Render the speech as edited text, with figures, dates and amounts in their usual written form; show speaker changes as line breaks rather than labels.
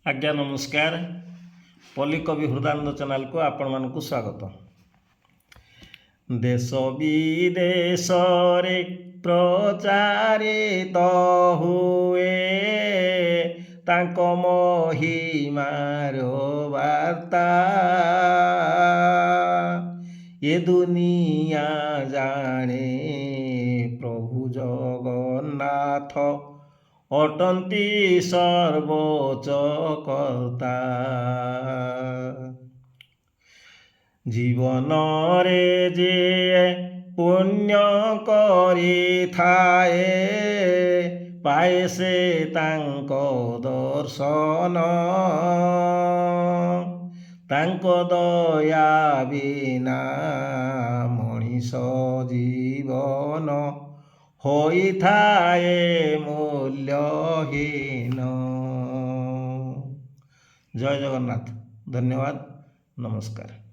आज्ञा नमस्कार। पल्ली कवि हृदानंद चैनल को आपण मानकु स्वागत। देश विदेश रे प्रचारित हुए तांको महिमार वार्ता, ये दुनिया जाने प्रभु जगन्नाथ अटंती सर्वोच्च कर्ता। जीवन रे जे पुण्य करी थाए पाए से तांको दर्शन, तांको दया बिना मनीष जीवन होइथाए मूल्यहीन। जय जगन्नाथ। धन्यवाद। नमस्कार।